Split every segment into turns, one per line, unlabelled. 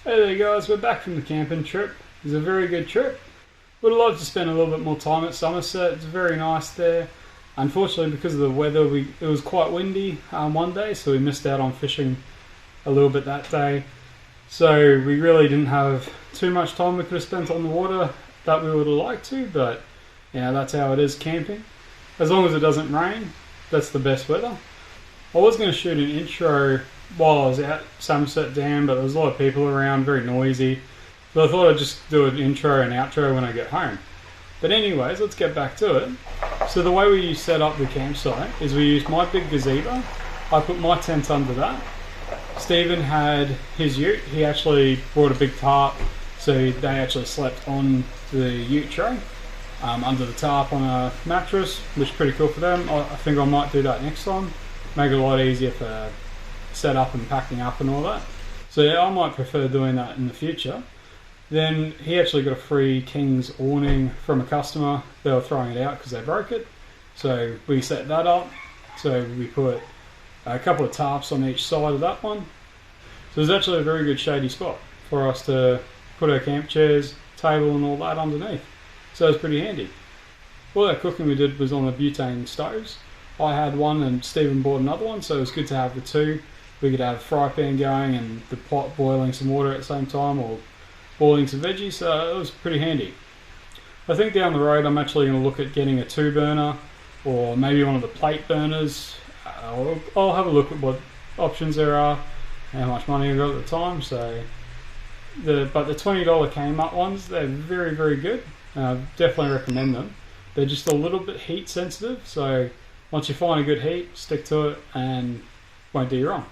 Hey there guys, we're back from the camping trip. It was a very good trip. Would have loved to spend a little bit more time at Somerset. It's very nice there. Unfortunately, because of the weather, it was quite windy one day, so we missed out on fishing a little bit that day. So we really didn't have too much time we could have spent on the water that we would have liked to, but yeah, that's how it is camping. As long as it doesn't rain, that's the best weather. I was going to shoot an intro while I was at Somerset Dam, but there was a lot of people around, very noisy. So I thought I'd just do an intro and outro when I get home. But anyways, let's get back to it. So the way we set up the campsite is we used my big gazebo. I put my tent under that. Stephen had his ute. He actually brought a big tarp, so they actually slept on the ute tray under the tarp on a mattress, which is pretty cool for them. I think I might do that next time. Make it a lot easier for set up and packing up and all that. So yeah, I might prefer doing that in the future. Then he actually got a free King's awning from a customer. They were throwing it out because they broke it. So we set that up. So we put a couple of tarps on each side of that one. So it was actually a very good shady spot for us to put our camp chairs, table and all that underneath. So it was pretty handy. All that cooking we did was on the butane stoves. I had one and Stephen bought another one, so it was good to have the two. We could have a fry pan going and the pot boiling some water at the same time, or boiling some veggies, so it was pretty handy. I think down the road I'm actually going to look at getting a 2-burner or maybe one of the plate burners. I'll have a look at what options there are, how much money I've got at the time. So, but the $20 Kmart ones, they're very, very good. Definitely recommend them. They're just a little bit heat sensitive, so once you find a good heat, stick to it and won't do you wrong.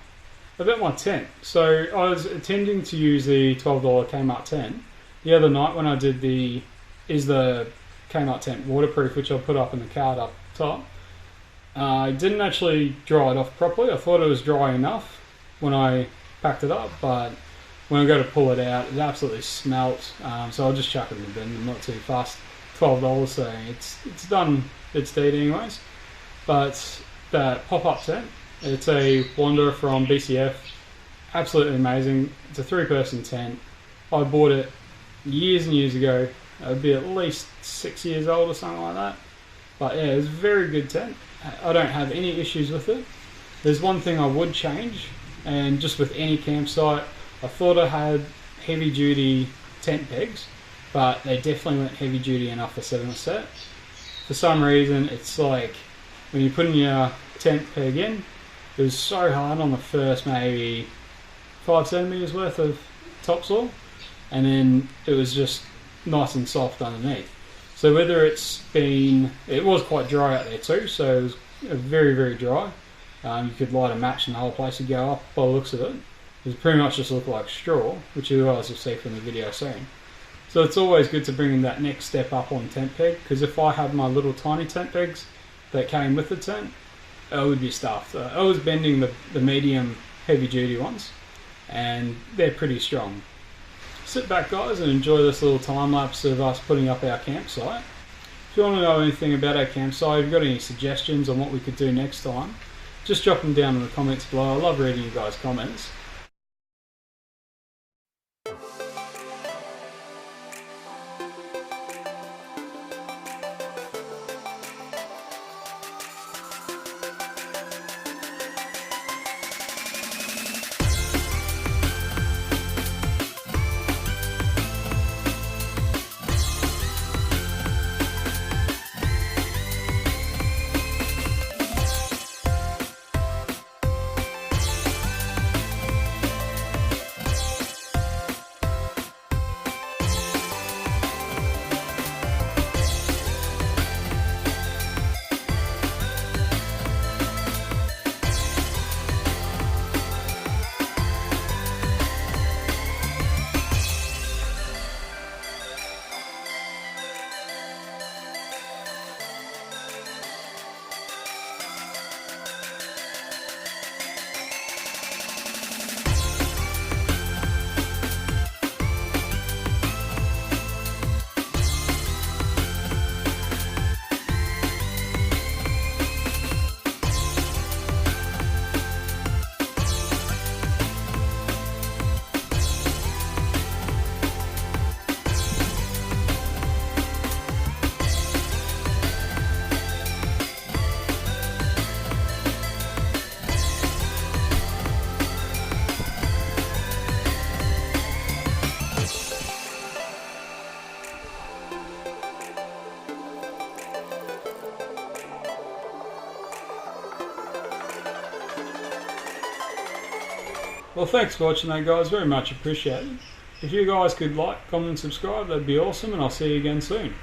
About my tent. So I was intending to use the $12 Kmart tent. The other night when I did the Kmart tent waterproof, which I'll put up in the card up top, I didn't actually dry it off properly. I thought it was dry enough when I packed it up, but when I go to pull it out, it absolutely smelt. So I'll just chuck it in the bin. I'm not too fast. $12, so it's done its deed anyways. But that pop-up tent, it's a Wanderer from BCF. Absolutely amazing. It's a 3-person tent. I bought it years and years ago. It would be at least 6 years old or something like that. But yeah, it's a very good tent. I don't have any issues with it. There's one thing I would change, and just with any campsite, I thought I had heavy duty tent pegs, but they definitely weren't heavy duty enough for Somerset. For some reason, it's like when you're putting your tent peg in, it was so hard on the first maybe 5 centimeters worth of topsoil, and then it was just nice and soft underneath. So whether it was quite dry out there too, so it was very, very dry. You could light a match and the whole place would go up by the looks of it. It pretty much just looked like straw, which you guys will see from the video soon. So it's always good to bring that next step up on tent peg, because if I had my little tiny tent pegs that came with the tent, it would be stuffed. I was bending the medium heavy duty ones, and they're pretty strong. Sit back guys and enjoy this little time lapse of us putting up our campsite. If you want to know anything about our campsite, if you've got any suggestions on what we could do next time, just drop them down in the comments below. I love reading you guys' comments. Well, thanks for watching that, guys. Very much appreciated. If you guys could like, comment, and subscribe, that'd be awesome, and I'll see you again soon.